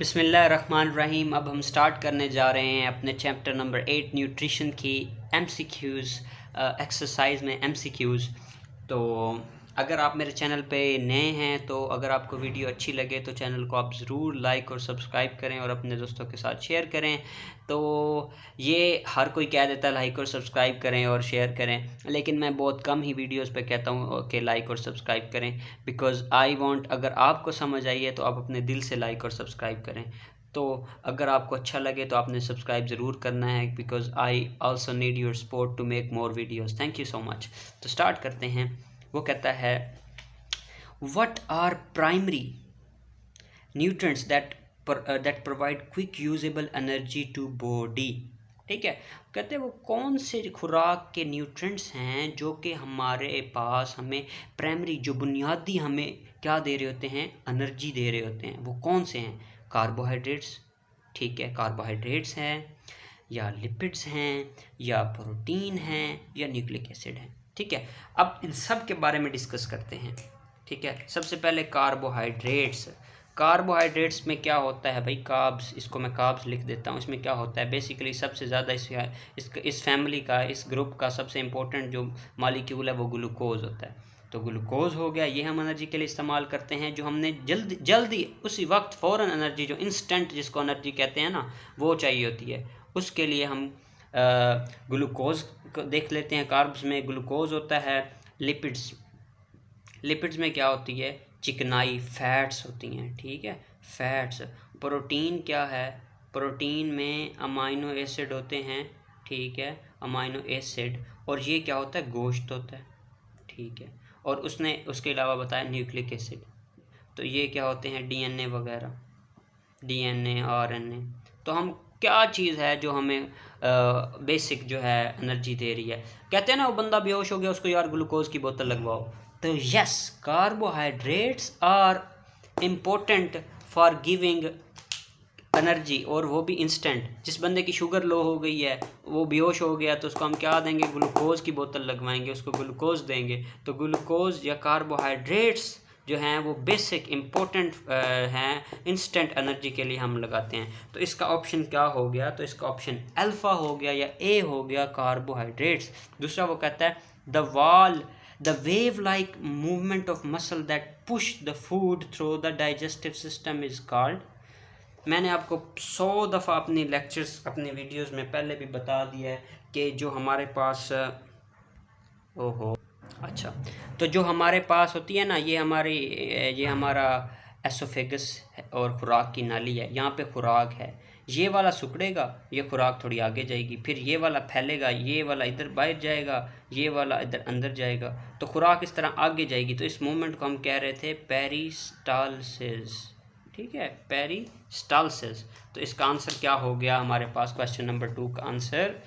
बिस्मिल्लाहिर्रहमानिर्रहीम। अब हम स्टार्ट करने जा रहे हैं अपने चैप्टर नंबर 8 न्यूट्रिशन की MCQs एक्सरसाइज में MCQs। तो अगर आप मेरे चैनल पे नए हैं तो अगर आपको वीडियो अच्छी लगे तो चैनल को आप ज़रूर लाइक और सब्सक्राइब करें और अपने दोस्तों के साथ शेयर करें। तो ये हर कोई कह देता है लाइक और सब्सक्राइब करें और शेयर करें, लेकिन मैं बहुत कम ही वीडियोस पे कहता हूँ कि लाइक और सब्सक्राइब करें, बिकॉज़ आई वांट, अगर आपको समझ आई है तो आप अपने दिल से लाइक और सब्सक्राइब करें। तो अगर आपको अच्छा लगे तो आपने सब्सक्राइब ज़रूर करना है, because I also need your support to make more videos. Thank you so much. तो स्टार्ट करते हैं। वो कहता है what are primary nutrients that provide quick usable energy to body. ठीक है, कहते हैं वो कौन से खुराक के न्यूट्रिएंट्स हैं जो कि हमारे पास हमें प्राइमरी, जो बुनियादी हमें क्या दे रहे होते हैं, एनर्जी दे रहे होते हैं। वो कौन से हैं? कार्बोहाइड्रेट्स, ठीक है, कार्बोहाइड्रेट्स हैं, या लिपिड्स हैं, या प्रोटीन हैं, या न्यूक्लिक एसिड हैं। ठीक है, अब इन सब के बारे में डिस्कस करते हैं। ठीक है, सबसे पहले कार्बोहाइड्रेट्स। कार्बोहाइड्रेट्स में क्या होता है भाई? कार्ब्स, इसको मैं कार्ब्स लिख देता हूँ। इसमें क्या होता है बेसिकली? सबसे ज़्यादा इस फैमिली का, इस ग्रुप का सबसे इम्पोर्टेंट जो मॉलिक्यूल है वो ग्लूकोज होता है। तो ग्लूकोज हो गया, ये हम एनर्जी के लिए इस्तेमाल करते हैं। जो हमने जल्दी उसी वक्त फ़ौरन एनर्जी, जो इंस्टेंट जिसको एनर्जी कहते हैं ना, वो चाहिए होती है, उसके लिए हम ग्लूकोज को देख लेते हैं। कार्ब्स में ग्लूकोज होता है। लिपिड्स में क्या होती है? चिकनाई, फैट्स होती हैं। ठीक है, फैट्स। प्रोटीन क्या है? प्रोटीन में अमाइनो एसिड होते हैं। ठीक है, अमाइनो एसिड। और ये क्या होता है? गोश्त होता है। ठीक है, और उसके अलावा बताया न्यूक्लिक एसिड। तो ये क्या होते हैं? DNA वगैरह, DNA, RNA। तो हम क्या चीज़ है जो हमें बेसिक जो है एनर्जी दे रही है? कहते हैं ना वो बंदा बेहोश हो गया, उसको यार ग्लूकोज की बोतल लगवाओ। तो yes, carbohydrates are important for giving energy, और वो भी इंस्टेंट। जिस बंदे की शुगर लो हो गई है, वो बेहोश हो गया, तो उसको हम क्या देंगे? ग्लूकोज की बोतल लगवाएंगे, उसको ग्लूकोज देंगे। तो ग्लूकोज या कार्बोहाइड्रेट्स जो हैं वो बेसिक इम्पोर्टेंट हैं, इंस्टेंट एनर्जी के लिए हम लगाते हैं। तो इसका ऑप्शन क्या हो गया? तो इसका ऑप्शन अल्फ़ा हो गया, या ए हो गया, कार्बोहाइड्रेट्स। दूसरा वो कहता है the wave like movement of muscle that push the food through the digestive system is called. मैंने आपको 100 दफ़ा अपनी लेक्चर्स, अपनी वीडियोस में पहले भी बता दिया है कि जो हमारे पास अच्छा, तो जो हमारे पास होती है ना, ये हमारा एसोफेगस और खुराक की नाली है। यहाँ पे खुराक है, ये वाला सिकुड़ेगा, ये खुराक थोड़ी आगे जाएगी, फिर ये वाला फैलेगा, ये वाला इधर बाहर जाएगा, ये वाला इधर अंदर जाएगा, तो खुराक इस तरह आगे जाएगी। तो इस मूवमेंट को हम कह रहे थे पेरिस्टालसिस। ठीक है, पेरिस्टालसिस। तो इसका आंसर क्या हो गया हमारे पास? क्वेश्चन नंबर 2 का आंसर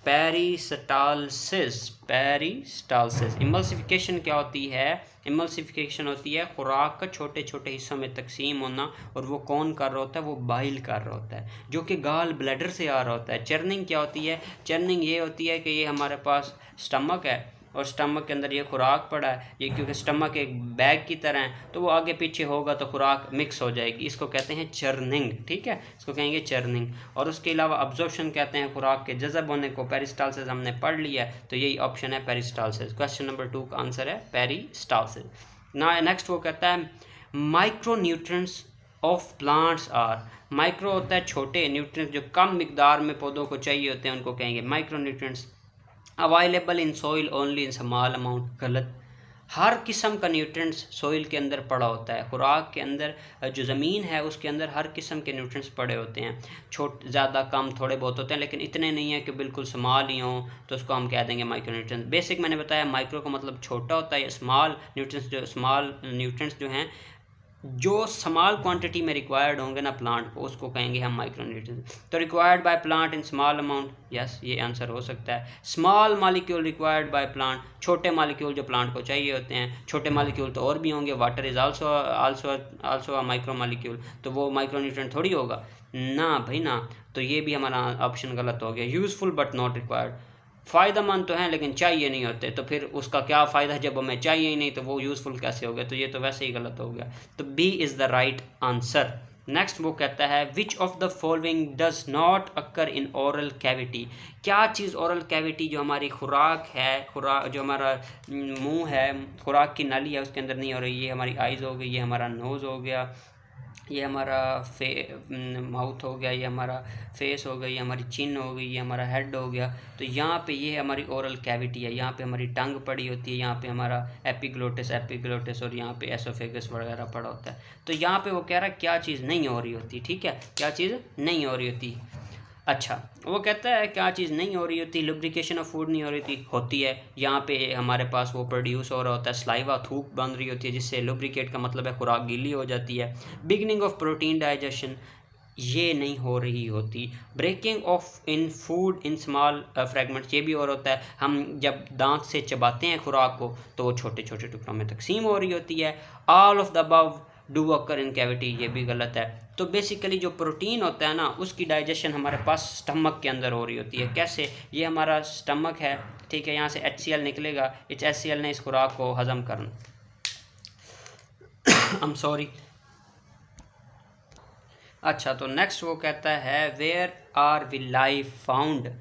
पेरिस्टालसिस। पेरिस्टालसिस। इमल्सिफिकेशन क्या होती है? इमल्सिफिकेशन होती है खुराक का छोटे छोटे हिस्सों में तकसीम होना, और वो कौन कर रहा होता है? वो बाइल कर रहा होता है, जो कि गाल ब्लैडर से आ रहा होता है। चर्निंग क्या होती है? चर्निंग ये होती है कि ये हमारे पास स्टमक है, और स्टमक के अंदर ये खुराक पड़ा है, ये क्योंकि स्टमक एक बैग की तरह है, तो वो आगे पीछे होगा तो खुराक मिक्स हो जाएगी। इसको कहते हैं चर्निंग। ठीक है, इसको कहेंगे चर्निंग। और उसके अलावा अब्जॉर्प्शन कहते हैं खुराक के जज़ब होने को। पेरिस्टालसिस हमने पढ़ लिया है, तो यही ऑप्शन है पेरिस्टालसिस। क्वेश्चन नंबर 2 का आंसर है पेरिस्टालसिस। ना नेक्स्ट वो कहता है micro nutrients of plants are. Micro होता है छोटे, न्यूट्रिएंट्स जो कम मिकदार में पौधों को चाहिए होते हैं उनको कहेंगे micro nutrients. Available in soil only in small amount. गलत। हर किस्म का न्यूट्रिएंट्स सॉइल के अंदर पड़ा होता है। खुराक के अंदर जो ज़मीन है उसके अंदर हर किस्म के न्यूट्रिएंट्स पड़े होते हैं। ज़्यादा कम थोड़े बहुत होते हैं, लेकिन इतने नहीं है कि बिल्कुल स्मॉल ही हों, तो उसको हम कह देंगे माइक्रो न्यूट्रिएंट्स। बेसिक मैंने बताया, माइक्रो का मतलब छोटा होता है, या स्मॉल न्यूट्रिएंट्स जो हैं जो स्मॉल क्वांटिटी में रिक्वायर्ड होंगे ना प्लांट को, उसको कहेंगे हम माइक्रो न्यूट्रिएंट्स। तो required by plant in small amount, yes, ये आंसर हो सकता है। Small molecule required by plant, छोटे मॉलिक्यूल जो प्लांट को चाहिए होते हैं। छोटे मॉलिक्यूल तो और भी होंगे, water is also a micro molecule, तो वो माइक्रो न्यूट्रिएंट थोड़ी होगा ना भाई ना। तो ये भी हमारा ऑप्शन गलत हो गया। यूज़फुल बट नॉट रिक्वायर्ड, फ़ायदेमंद तो हैं लेकिन चाहिए नहीं होते, तो फिर उसका क्या फ़ायदा जब हमें चाहिए ही नहीं, तो वो यूज़फुल कैसे हो गया? तो ये तो वैसे ही गलत हो गया। तो B is the right answer. Next वो कहता है which of the following does not occur in oral cavity, क्या चीज़ ओरल कैविटी जो हमारी खुराक है, खुराक जो हमारा मुंह है, खुराक की नाली है उसके अंदर नहीं हो रही। ये हमारी आइज़ हो गई, ये हमारा नोज़ हो गया, ये हमारा माउथ हो गया, ये हमारा फेस हो गई, ये हमारी चिन हो गई, ये हमारा हेड हो गया। तो यहाँ पे ये हमारी ओरल कैविटी है, यहाँ पे हमारी टंग पड़ी होती है, यहाँ पे हमारा एपिग्लोटिस और यहाँ पे एसोफेगस वगैरह पड़ा होता है। तो यहाँ पे वो कह रहा है क्या चीज़ नहीं हो रही होती, ठीक है, क्या चीज़ नहीं हो रही होती। अच्छा, वो कहता है क्या चीज़ नहीं हो रही होती, लुब्रिकेशन ऑफ फूड नहीं हो रही होती है। यहाँ पे हमारे पास वो प्रोड्यूस हो रहा होता है, स्लाइवा, थूक बन रही होती है, जिससे लुब्रिकेट का मतलब है खुराक गीली हो जाती है। बिगनिंग ऑफ प्रोटीन डाइजेशन ये नहीं हो रही होती। Breaking of in food in small fragments ये भी और होता है, हम जब दांत से चबाते हैं खुराक को तो वो छोटे छोटे टुकड़ों में तकसीम हो रही होती है। All of the above do occur in cavity ये भी गलत है। तो बेसिकली जो प्रोटीन होता है ना उसकी डाइजेशन हमारे पास स्टमक के अंदर हो रही होती है। कैसे, ये हमारा स्टमक है, ठीक है, यहाँ से HCl निकलेगा, इस HCl ने इस खुराक को हजम करना I'm सॉरी। अच्छा, तो नेक्स्ट वो कहता है वेयर आर विलाई फाउंड,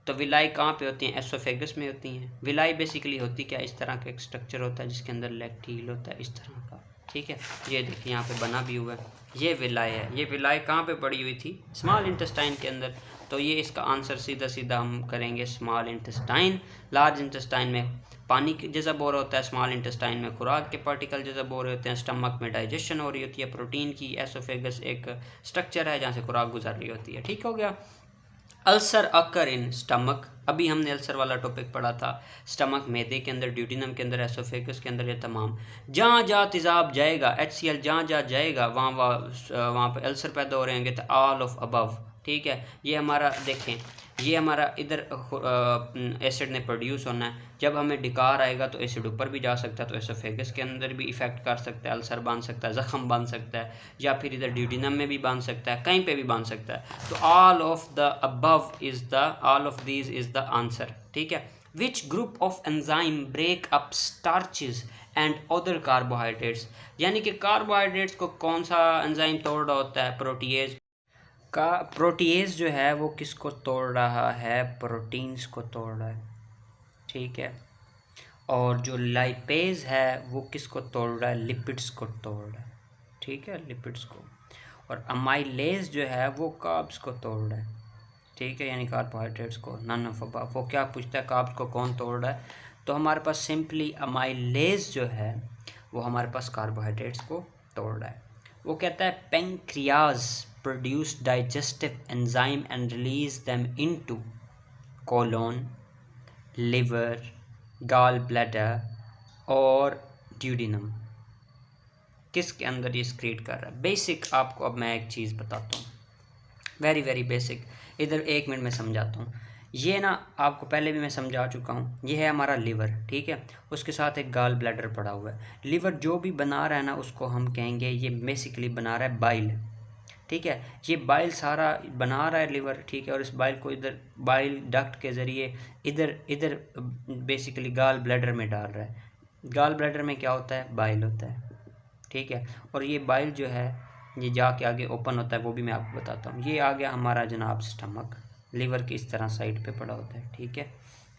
तो विलाई कहाँ पे होती हैं, एसोफेगस में होती हैं। विलाई बेसिकली होती क्या, इस तरह का एक स्ट्रक्चर होता है जिसके अंदर लैक्टील होता है इस तरह का, ठीक है। ये देखिए यहाँ पे बना भी हुआ है, ये विलाई है। ये विलाई कहाँ पे पड़ी हुई थी, स्मॉल इंटेस्टाइन के अंदर। तो ये इसका आंसर सीधा सीधा हम करेंगे स्मॉल इंटेस्टाइन। लार्ज इंटेस्टाइन में पानी जज़ब हो रहा होता है, स्मॉल इंटेस्टाइन में खुराक के पार्टिकल जज़ब हो रहे होते हैं, स्टमक में डाइजेशन हो रही होती है प्रोटीन की। एसोफेगस एक स्ट्रक्चर है जहाँ से खुराक गुजर रही होती है, ठीक हो गया। अल्सर अकर इन स्टमक, अभी हमने अल्सर वाला टॉपिक पढ़ा था। स्टमक मैदे के अंदर, ड्यूडिनम के अंदर, एसोफेगस के अंदर, ये तमाम जहाँ जहाँ तेज़ाब जाएगा, HCl जहाँ जहाँ जाएगा वहाँ पे अल्सर पैदा हो रहे होंगे। तो ऑल ऑफ अबव, ठीक है। ये हमारा देखें, ये हमारा इधर एसिड ने प्रोड्यूस होना है, जब हमें डिकार आएगा तो एसिड ऊपर भी जा सकता है, तो एसोफेगस के अंदर भी इफ़ेक्ट कर सकता है, अल्सर बन सकता है, ज़ख़म बन सकता है, या फिर इधर ड्यूडिनम में भी बन सकता है, कहीं पे भी बन सकता है। तो all of the above is the, all of these is the answer, ठीक है। Which group of enzyme break up starches and other carbohydrates, यानी कि कार्बोहाइड्रेट्स को कौन सा एंजाइम तोड़ रहा होता है, प्रोटीएज का। प्रोटीएज जो है वो किसको तोड़ रहा है, प्रोटीन्स को तोड़ रहा है, ठीक है। और जो लाइपेज है वो किसको तोड़ रहा है, लिपिड्स को तोड़ रहा है, ठीक है, लिपिड्स को। और अमाइलेज जो है वो कार्ब्स को तोड़ रहा है, ठीक है, यानी कार्बोहाइड्रेट्स को। None of above. वो क्या पूछता है, कार्ब्स को कौन तोड़ रहा है, तो हमारे पास सिंपली अमाइलेज जो है वो हमारे पास कार्बोहाइड्रेट्स को तोड़ रहा है। वो कहता है pancreas produce digestive enzyme and release them into colon, liver, gallbladder और duodenum। किसके अंदर ये स्क्रीट कर रहा है, बेसिक। आपको अब मैं एक चीज़ बताता हूँ, वेरी वेरी बेसिक, इधर 1 मिनट में समझाता हूँ। ये ना आपको पहले भी मैं समझा चुका हूँ। ये है हमारा लिवर, ठीक है, उसके साथ एक गाल ब्लैडर पड़ा हुआ है। लिवर जो भी बना रहा है ना उसको हम कहेंगे ये बेसिकली बना रहा है बाइल, ठीक है। ये बाइल सारा बना रहा है लिवर, ठीक है, और इस बाइल को इधर बाइल डक्ट के ज़रिए इधर बेसिकली गाल ब्लैडर में डाल रहा है। गाल ब्लैडर में क्या होता है, बाइल होता है, ठीक है। और ये बाइल जो है ये जाके आगे ओपन होता है, वो भी मैं आपको बताता हूँ। ये आ गया हमारा जनाब स्टमक, लिवर की इस तरह साइड पे पड़ा होता है, ठीक है।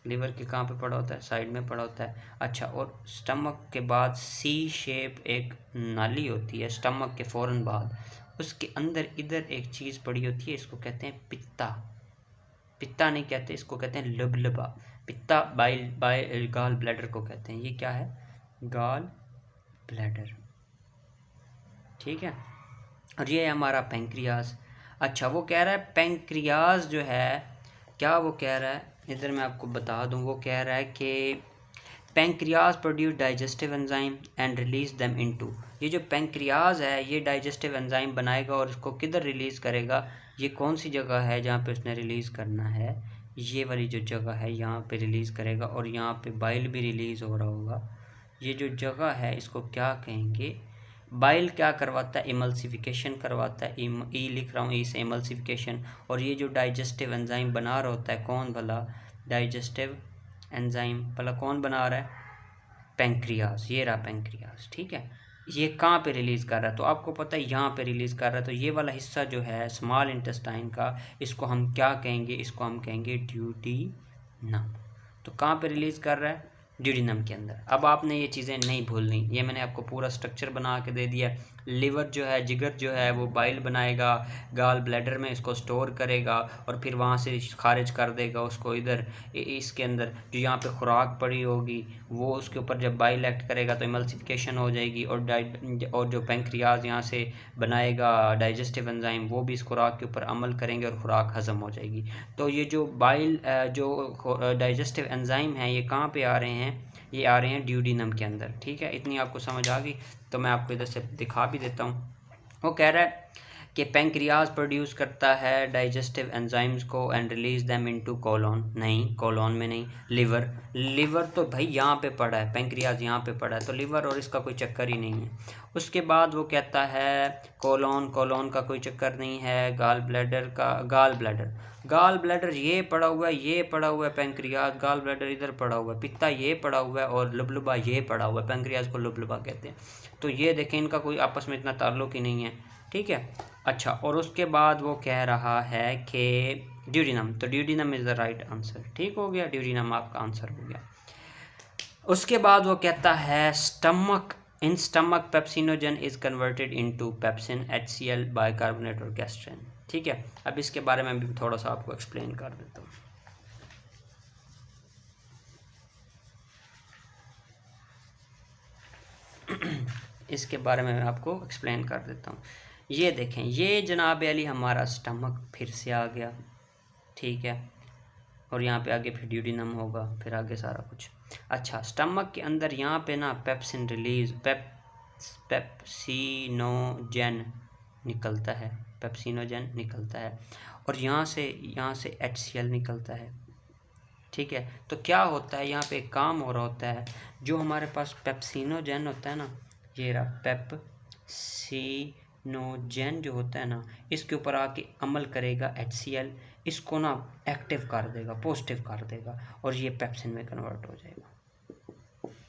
लिवर के कहाँ पे पड़ा होता है, साइड में पड़ा होता है। अच्छा, और स्टमक के बाद सी शेप एक नाली होती है, स्टमक के फ़ौरन बाद उसके अंदर इधर एक चीज़ पड़ी होती है, इसको कहते हैं पित्ता। पित्ता नहीं कहते, इसको कहते हैं लबलबा। पित्ता बाइल गाल ब्लैडर को कहते हैं। ये क्या है, गाल ब्लैडर, ठीक है। और ये है हमारा पेंक्रियाज। अच्छा, वो कह रहा है पेंक्रियाज जो है, क्या वो कह रहा है, इधर मैं आपको बता दूं, वो कह रहा है कि pancreas produce digestive enzyme and release them into. ये जो पेंक्रियाज है ये डाइजेस्टिव एंजाइम बनाएगा और इसको किधर रिलीज़ करेगा, ये कौन सी जगह है जहाँ पे उसने रिलीज़ करना है, ये वाली जो जगह है यहाँ पे रिलीज़ करेगा। और यहाँ पे बाइल भी रिलीज़ हो रहा होगा। ये जो जगह है इसको क्या कहेंगे, बाइल क्या करवाता है, इमल्सिफिकेशन करवाता है। ई लिख रहा हूँ, ई से इमल्सिफिकेशन। और ये जो डाइजेस्टिव एंजाइम बना रहा होता है, कौन भला, डाइजेस्टिव एंजाइम भला कौन बना रहा है, पेंक्रियाज। ये रहा पेंक्रियाज, ठीक है। ये कहाँ पे रिलीज़ कर रहा है, तो आपको पता है यहाँ पे रिलीज़ कर रहा है। तो ये वाला हिस्सा जो है स्मॉल इंटेस्टाइन का, इसको हम क्या कहेंगे, इसको हम कहेंगे ड्यूडेनम। तो कहाँ पे रिलीज़ कर रहा है, ड्यूडेनम के अंदर। अब आपने ये चीज़ें नहीं भूलनी, ये मैंने आपको पूरा स्ट्रक्चर बना के दे दिया। लिवर जो है, जिगर जो है, वो बाइल बनाएगा, गाल ब्लैडर में इसको स्टोर करेगा और फिर वहाँ से खारिज कर देगा उसको इधर इसके अंदर। जो यहाँ पे खुराक पड़ी होगी वो उसके ऊपर जब बाइल एक्ट करेगा तो इमल्सिफिकेशन हो जाएगी, और जो पैंक्रियाज यहाँ से बनाएगा डाइजेस्टिव एंजाइम, वो भी इस खुराक के ऊपर अमल करेंगे और खुराक हज़म हो जाएगी। तो ये जो बाइल जो डाइजेस्टिव एंजाइम है ये कहाँ पे आ रहे हैं, ये आ रहे हैं ड्यूडेनम के अंदर। ठीक है, इतनी आपको समझ आ गई। तो मैं आपको इधर से दिखा भी देता हूँ। वो कह रहा है कि पैंक्रियाज प्रोड्यूस करता है डाइजेस्टिव एंजाइम्स को and release them into colon. नहीं, कोलोन में नहीं, लिवर तो भाई यहाँ पे पड़ा है, पैंक्रियाज यहाँ पे पड़ा है, तो लिवर और इसका कोई चक्कर ही नहीं है। उसके बाद वो कहता है कोलोन का कोई चक्कर नहीं है, गाल ब्लैडर ये पड़ा हुआ है, ये पड़ा हुआ है पैंक्रियाज, गाल ब्लैडर इधर पड़ा हुआ है, पित्ता ये पड़ा हुआ है और लुबलुबा ये पड़ा हुआ है। पैंक्रियाज को लुबलुबा कहते हैं। तो ये देखें, इनका कोई आपस में इतना ताल्लुक ही नहीं है। ठीक है, अच्छा, और उसके बाद वो कह रहा है कि ड्यूडेनम, तो duodenum is the right answer. ठीक हो गया, ड्यूडेनम आपका आंसर हो गया। उसके बाद वो कहता है in stomach pepsinogen is converted into pepsin, HCl, bicarbonate और गैस्ट्रिन। ठीक है, अब इसके बारे में भी थोड़ा सा आपको एक्सप्लेन कर देता हूँ। इसके बारे में मैं आपको एक्सप्लेन कर देता हूँ। ये देखें, ये जनाब अली हमारा स्टमक फिर से आ गया। ठीक है, और यहाँ पे आगे फिर ड्यूडेनम होगा, फिर आगे सारा कुछ। अच्छा, स्टमक के अंदर यहाँ पे ना पेप्सिन रिलीज पेप्सिनोजन निकलता है, और यहाँ से HCl निकलता है। ठीक है, तो क्या होता है, यहाँ पे एक काम हो रहा होता है, जो हमारे पास पेप्सिनोजन होता है ना, ये रहा पेप्सिनोजन जो होता है ना, इसके ऊपर आके अमल करेगा HCl, इसको ना एक्टिव कर देगा, पॉजिटिव कर देगा, और ये पेप्सिन में कन्वर्ट हो जाएगा।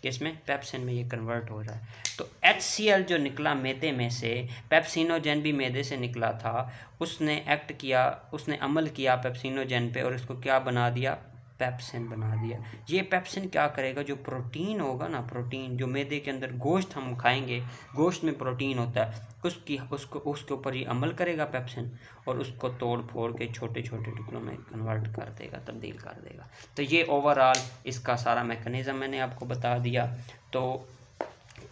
किसमें, पेप्सिन में ये कन्वर्ट हो रहा है। तो HCl जो निकला मैदे में से, पेप्सिनोजन भी मैदे से निकला था, उसने एक्ट किया, उसने अमल किया पेप्सिनोजन पे और इसको क्या बना दिया, पेप्सिन बना दिया। ये पेप्सिन क्या करेगा, जो प्रोटीन होगा ना, प्रोटीन जो मैदे के अंदर गोश्त हम खाएंगे, गोश्त में प्रोटीन होता है, उसके ऊपर ये अमल करेगा पेप्सिन, और उसको तोड़ फोड़ के छोटे छोटे टुकड़ों में कन्वर्ट कर देगा, तब्दील कर देगा। तो ये ओवरऑल इसका सारा मैकेनिज़्म मैंने आपको बता दिया। तो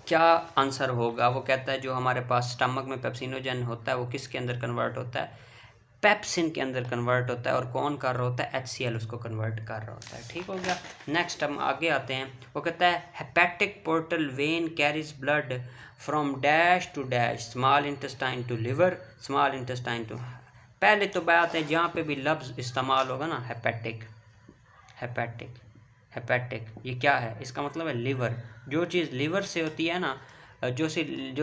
क्या आंसर होगा, वो कहता है जो हमारे पास स्टमक में पेप्सिनोजन होता है वो किसके अंदर कन्वर्ट होता है, पेप्सिन के अंदर कन्वर्ट होता है, और कौन कर रहा होता है, HCl उसको कन्वर्ट कर रहा होता है। ठीक हो गया। नेक्स्ट हम आगे आते हैं। वो कहता है hepatic portal vein carries blood from dash to dash, small intestine to liver, small intestine to. पहले तो बात है जहाँ पे भी लफ्ज़ इस्तेमाल होगा ना, हेपेटिक ये क्या है, इसका मतलब है लिवर। जो चीज़ लिवर से होती है ना, जो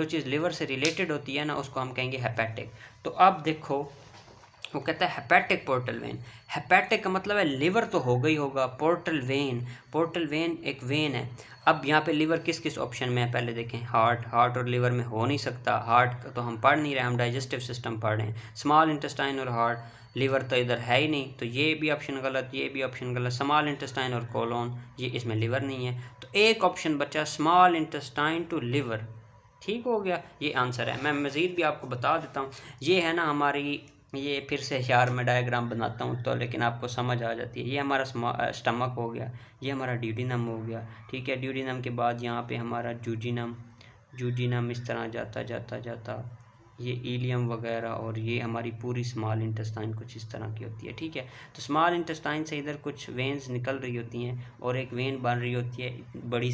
चीज़ लिवर से रिलेटेड होती है ना, उसको हम कहेंगे हेपेटिक। तो अब देखो, वो कहता है हेपेटिक पोर्टल वेन। हेपेटिक का मतलब है लिवर तो होगा ही होगा, पोर्टल वेन एक वेन है। अब यहाँ पे लिवर किस किस ऑप्शन में है, पहले देखें। हार्ट और लिवर में हो नहीं सकता, हार्ट तो हम पढ़ नहीं रहे, हम डाइजेस्टिव सिस्टम पढ़ रहे हैं। स्मॉल इंटेस्टाइन और हार्ट, लिवर तो इधर है ही नहीं, तो ये भी ऑप्शन गलत, ये भी ऑप्शन गलत। स्मॉल इंटेस्टाइन और कोलोन, ये इसमें लिवर नहीं है, तो एक ऑप्शन बचा स्मॉल इंटेस्टाइन टू लिवर। ठीक हो गया, ये आंसर है। मैं मज़ीद भी आपको बता देता हूँ। ये है ना हमारी, ये फिर से यार मैं डायग्राम बनाता हूँ तो लेकिन आपको समझ आ जाती है। ये हमारा स्टमक हो गया, ये हमारा ड्यूडेनम हो गया। ठीक है, ड्यूडेनम के बाद यहाँ पे हमारा जूजिनम इस तरह जाता ये इलियम वगैरह, और ये हमारी पूरी स्मॉल इंटेस्टाइन कुछ इस तरह की होती है। ठीक है, तो स्मॉल इंटेस्टाइन से इधर कुछ वेन्स निकल रही होती हैं, और एक वेन बन रही होती है, बड़ी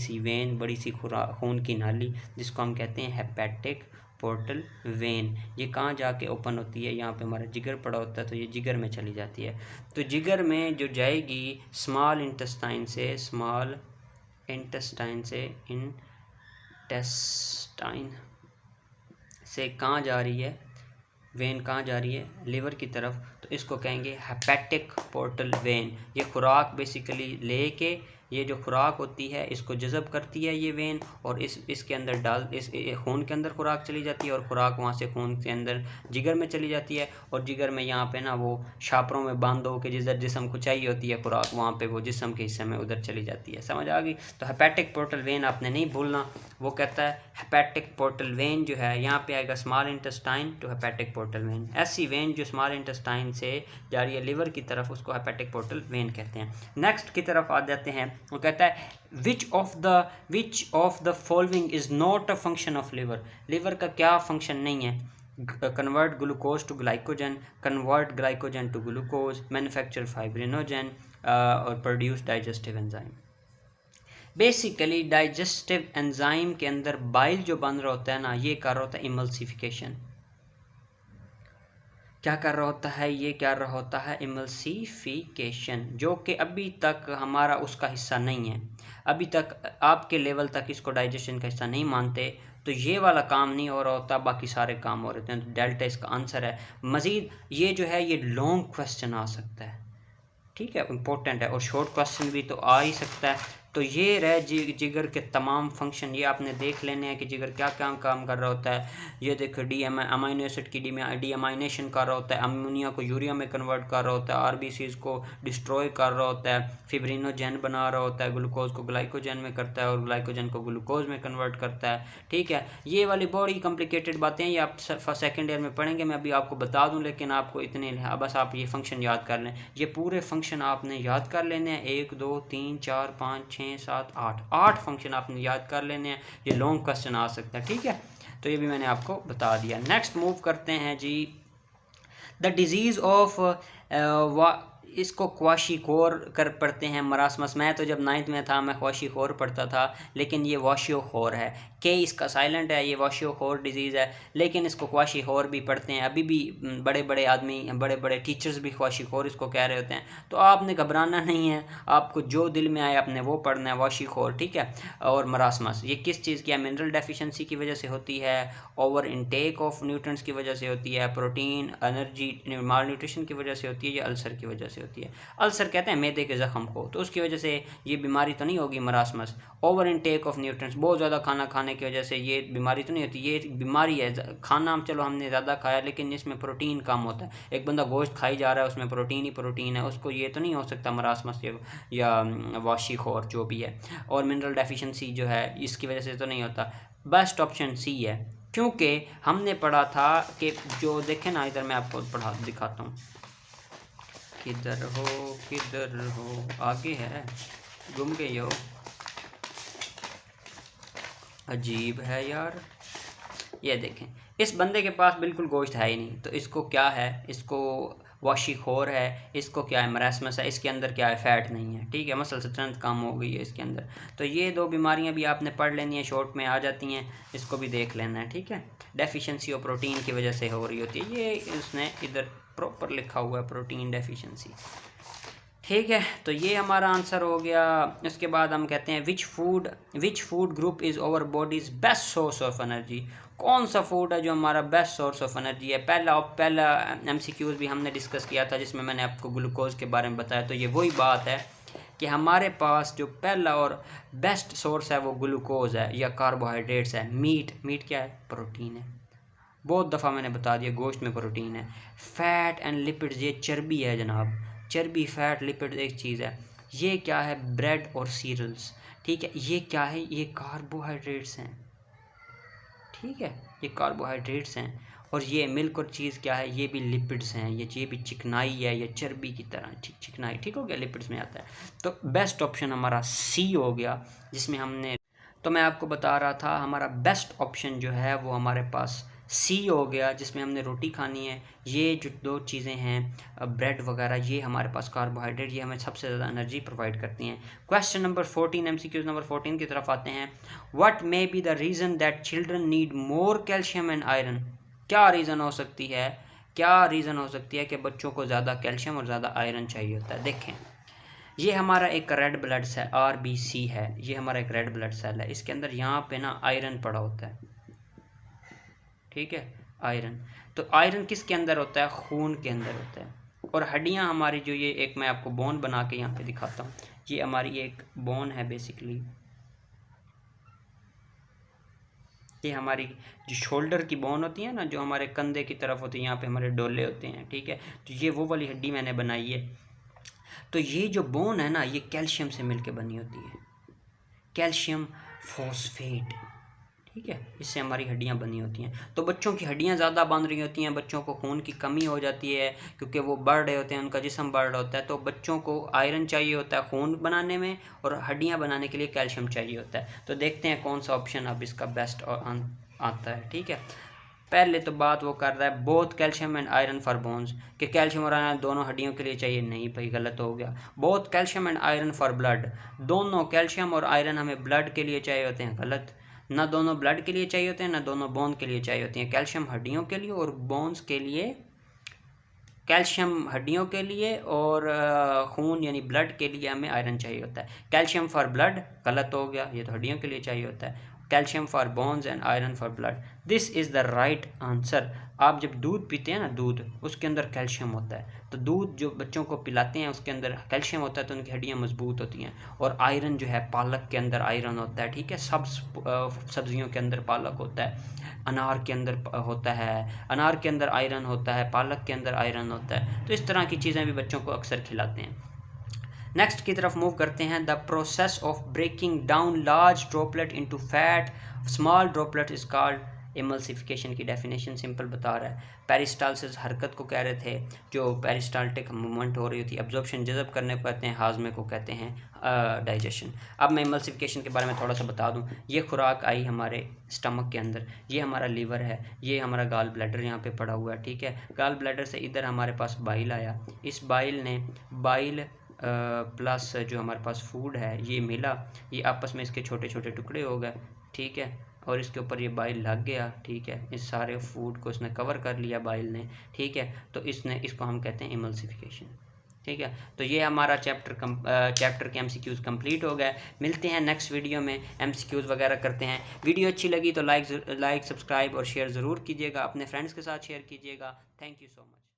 सी खून की नाली, जिसको हम कहते हैं हेपेटिक पोर्टल वेन। ये कहाँ जाके ओपन होती है, यहाँ पे हमारा जिगर पड़ा होता है, तो ये जिगर में चली जाती है। तो जिगर में जो जाएगी स्मॉल इंटेस्टाइन से कहाँ जा रही है, वेन कहाँ जा रही है, लिवर की तरफ, तो इसको कहेंगे हेपेटिक पोर्टल वेन। ये खुराक बेसिकली लेके ये जो खुराक होती है इसको जज़ब करती है ये वेन, और इसके अंदर इस खून के अंदर खुराक चली जाती है, और खुराक वहाँ से खून के अंदर जिगर में चली जाती है, और जिगर में यहाँ पे ना वो शापरों में बांध हो के जिधर जिस्म को चाहिए होती है खुराक, वहाँ पे वो जिस्म के हिस्से में उधर चली जाती है। समझ आ गई? तो हेपेटिक पोर्टल वेन आपने नहीं भूलना। वो कहता है हेपेटिक पोर्टल वेन जो है यहाँ पे आएगा small intestine to hepatic portal vein. ऐसी वेन जो स्मॉल इंटेस्टाइन से जा रही है लिवर की तरफ, उसको हेपेटिक पोर्टल वेन कहते हैं। नेक्स्ट की तरफ आ जाते हैं। वो कहता है which of the following is not a function of liver. Liver का क्या फंक्शन नहीं है? Convert glucose to glycogen, convert glycogen to glucose, manufacture fibrinogen और produce digestive enzyme. Basically digestive enzyme के अंदर बाइल जो बन रहा होता है ना, ये कर रहा होता है इमल्सिफिकेशन। क्या कर रहा होता है? ये क्या रहा होता है? इमल्सिफिकेशन, जो कि अभी तक हमारा उसका हिस्सा नहीं है। अभी तक आपके लेवल तक इसको डाइजेशन का हिस्सा नहीं मानते, तो ये वाला काम नहीं हो रहा होता, बाकी सारे काम हो रहे हैं। तो डेल्टा इसका आंसर है। मज़ीद ये जो है ये लॉन्ग क्वेश्चन आ सकता है, ठीक है, इम्पोर्टेंट है, और शॉर्ट क्वेश्चन भी तो आ ही सकता है। तो ये रहे जिगर के तमाम फंक्शन, ये आपने देख लेने हैं कि जिगर क्या क्या काम कर रहा होता है। ये देखो अमाइनो एसिड की डीअमाइनेशन कर रहा होता है, अमोनिया को यूरिया में कन्वर्ट कर रहा होता है, आरबीसीज को डिस्ट्रॉय कर रहा होता है, फिब्रिनोजन बना रहा होता है, ग्लूकोज को ग्लाइकोजन में करता है, और ग्लाइकोजन को ग्लूकोज में कन्वर्ट करता है। ठीक है, ये वाली बड़ी कॉम्प्लिकेटेड बातें ये आप सेकेंड ईयर में पढ़ेंगे, मैं अभी आपको बता दूँ, लेकिन आपको इतने बस आप ये फंक्शन याद कर लें। ये पूरे फंक्शन आपने याद कर लेने हैं, 1 2 3 4 5 6 7 8 फंक्शन आपने याद कर लेने हैं। ये लॉन्ग क्वेश्चन आ सकता है, ठीक है, तो ये भी मैंने आपको बता दिया। नेक्स्ट मूव करते हैं जी, द डिजीज़ ऑफ इसको क्वाशीकोर कर पढ़ते हैं, मरासमस। मैं तो जब 9th में था मैं क्वाशीकोर पढ़ता था, लेकिन ये वाशियोखोर है, के इसका साइलेंट है, ये वाशियोखोर डिजीज़ है, लेकिन इसको क्वाशीकोर भी पढ़ते हैं। अभी भी बड़े बड़े आदमी, बड़े बड़े टीचर्स भी क्वाशीकोर इसको कह रहे होते हैं। तो आपने घबराना नहीं है, आपको जो दिल में आए आपने वो पढ़ना है, वाशियोखोर, ठीक है। और मरासमस ये किस चीज़ की है? मिनरल डेफिशिएंसी की वजह से होती है, ओवर इनटेक ऑफ न्यूट्रिएंट्स की वजह से होती है, प्रोटीन एनर्जी माल न्यूट्रिशन की वजह से होती है, या अल्सर की वजह से होती है। अल्सर कहते हैं मैदे के ज़ख्म को, तो उसकी वजह से ये बीमारी तो नहीं होगी marasmus. Over intake of nutrients, बहुत ज़्यादा खाना खाने की वजह से ये बीमारी तो नहीं होती, ये बीमारी है। खाना चलो हमने ज़्यादा खाया, लेकिन इसमें प्रोटीन कम होता है। एक बंदा गोश्त खाई जा रहा है, उसमें प्रोटीन ही प्रोटीन है, उसको ये तो नहीं हो सकता मरासमस या वाशियोखोर जो भी है। और मिनरल डेफिशिएंसी जो है इसकी वजह से तो नहीं होता। बेस्ट ऑप्शन सी है, क्योंकि हमने पढ़ा था कि जो देखें ना, इधर मैं आपको पढ़ा दिखाता हूँ, किधर हो, आगे है, गुम गए हो, अजीब है यार। ये देखें, इस बंदे के पास बिल्कुल गोश्त है ही नहीं, तो इसको क्या है? इसको वाशियोखोर है, इसको क्या है? मरासमस है। इसके अंदर क्या है? फैट नहीं है, ठीक है, मसल स्ट्रेंथ कम हो गई है इसके अंदर। तो ये दो बीमारियां भी आपने पढ़ लेनी है, शॉर्ट में आ जाती हैं, इसको भी देख लेना है, ठीक है। डेफिशिएंसी ऑफ प्रोटीन की वजह से हो रही होती है, ये इसने इधर प्रॉपर लिखा हुआ है, प्रोटीन डेफिशिएंसी, ठीक है। तो ये हमारा आंसर हो गया। इसके बाद हम कहते हैं which food group is our body's best source of energy. कौन सा फूड है जो हमारा बेस्ट सोर्स ऑफ एनर्जी है? पहला MCQs भी हमने डिस्कस किया था, जिसमें मैंने आपको ग्लूकोज के बारे में बताया। तो ये वही बात है कि हमारे पास जो पहला और बेस्ट सोर्स है वो ग्लूकोज है या कार्बोहाइड्रेट्स है। मीट क्या है? प्रोटीन है। बहुत दफ़ा मैंने बता दिया, गोश्त में प्रोटीन है। फैट एंड लिपिड्स, ये चर्बी है जनाब, चर्बी, फैट, लिपिड एक चीज़ है। ये क्या है? ब्रेड और सीरियल्स, ठीक है। ये क्या है? ये कार्बोहाइड्रेट्स हैं, ठीक है, ये कार्बोहाइड्रेट्स हैं। और ये मिल्क और चीज़ क्या है? ये भी लिपिड्स हैं, ये भी चिकनाई है, ये चर्बी की तरह चिकनाई, ठीक हो गया, लिपिड्स में आता है। तो बेस्ट ऑप्शन हमारा सी हो गया, जिसमें हमने, तो मैं आपको बता रहा था हमारा बेस्ट ऑप्शन जो है वो हमारे पास सी हो गया, जिसमें हमने रोटी खानी है। ये जो दो चीज़ें हैं ब्रेड वगैरह, ये हमारे पास कार्बोहाइड्रेट, ये हमें सबसे ज़्यादा एनर्जी प्रोवाइड करती हैं। क्वेश्चन नंबर 14, MCQs नंबर 14 की तरफ आते हैं। What may be the reason that children need more calcium and iron. क्या रीज़न हो सकती है कि बच्चों को ज़्यादा कैल्शियम और ज़्यादा आयरन चाहिए होता है? देखें, ये हमारा एक रेड ब्लड सेल RBC है, ये हमारा एक रेड ब्लड सेल है। इसके अंदर यहाँ पे ना आयरन पड़ा होता है, ठीक है, आयरन। तो आयरन किसके अंदर होता है? खून के अंदर होता है। और हड्डियाँ हमारी जो ये एक मैं आपको बोन बना के यहाँ पे दिखाता हूँ, ये हमारी एक बोन है बेसिकली, ये हमारी जो शोल्डर की बोन होती है ना, जो हमारे कंधे की तरफ होती है, यहाँ पे हमारे डोले होते हैं, ठीक है। तो ये वो वाली हड्डी मैंने बनाई है। तो ये जो बोन है ना, ये कैल्शियम से मिलके बनी होती है, कैल्शियम फॉस्फेट, ठीक है, इससे हमारी हड्डियां बनी होती हैं। तो बच्चों की हड्डियां ज़्यादा बन रही होती हैं, बच्चों को खून की कमी हो जाती है क्योंकि वो बढ़ रहे होते हैं, उनका जिस्म बढ़ रहा होता है। तो बच्चों को आयरन चाहिए होता है खून बनाने में, और हड्डियां बनाने के लिए कैल्शियम चाहिए होता है। तो देखते हैं कौन सा ऑप्शन अब इसका बेस्ट आता है, ठीक है। पहले तो बात वो कर रहा है both calcium and iron for bones, कि कैल्शियम और आयरन दोनों हड्डियों के लिए चाहिए। नहीं भाई, गलत हो गया। Both calcium and iron for blood, दोनों कैल्शियम और आयरन हमें ब्लड के लिए चाहिए होते हैं। गलत, ना दोनों ब्लड के लिए चाहिए होते हैं, ना दोनों बोन के लिए चाहिए होती हैं। कैल्शियम हड्डियों के लिए और बोन्स के लिए, कैल्शियम हड्डियों के लिए और खून यानी ब्लड के लिए हमें आयरन चाहिए होता है। कैल्शियम फॉर ब्लड गलत हो गया, ये तो हड्डियों के लिए चाहिए होता है। Calcium for bones and iron for blood, this is the right answer. आप जब दूध पीते हैं ना, दूध, उसके अंदर कैल्शियम होता है। तो दूध जो बच्चों को पिलाते हैं उसके अंदर कैल्शियम होता है, तो उनकी हड्डियां मजबूत होती हैं। और आयरन जो है, पालक के अंदर आयरन होता है, ठीक है। सब्जियों के अंदर पालक होता है, अनार के अंदर होता है, अनार के अंदर आयरन होता है, पालक के अंदर आयरन होता है। तो इस तरह की चीज़ें भी बच्चों को अक्सर खिलाते हैं। नेक्स्ट की तरफ मूव करते हैं। The process of breaking down large droplet into fat small droplet is called emulsification की डेफिनेशन सिंपल बता रहा है। पेरिस्टालसिस हरकत को कह रहे थे, जो पेरिस्टाल्टिक मूवमेंट हो रही होती है। एब्जॉर्प्शन जज़ब करने को कहते हैं, हाजमे को कहते हैं डाइजेशन। अब मैं इमल्सिफिकेशन के बारे में थोड़ा सा बता दूं। ये खुराक आई हमारे स्टमक के अंदर, ये हमारा लीवर है, ये हमारा गाल ब्लैडर यहाँ पे पड़ा हुआ है, ठीक है। गाल ब्लैडर से इधर हमारे पास बाइल आया, इस बाइल ने बाइल प्लस जो हमारे पास फूड है ये मिला, ये आपस में इसके छोटे छोटे टुकड़े हो गए, ठीक है। और इसके ऊपर ये बाइल लग गया, ठीक है। इस सारे फूड को इसने कवर कर लिया बाइल ने, ठीक है। तो इसको हम कहते हैं इमल्सिफिकेशन, ठीक है। तो ये हमारा चैप्टर के एमसीक्यूज़ कंप्लीट हो गए। मिलते हैं नेक्स्ट वीडियो में, एमसीक्यूज़ वगैरह करते हैं। वीडियो अच्छी लगी तो लाइक सब्सक्राइब और शेयर ज़रूर कीजिएगा, अपने फ्रेंड्स के साथ शेयर कीजिएगा। Thank you so much.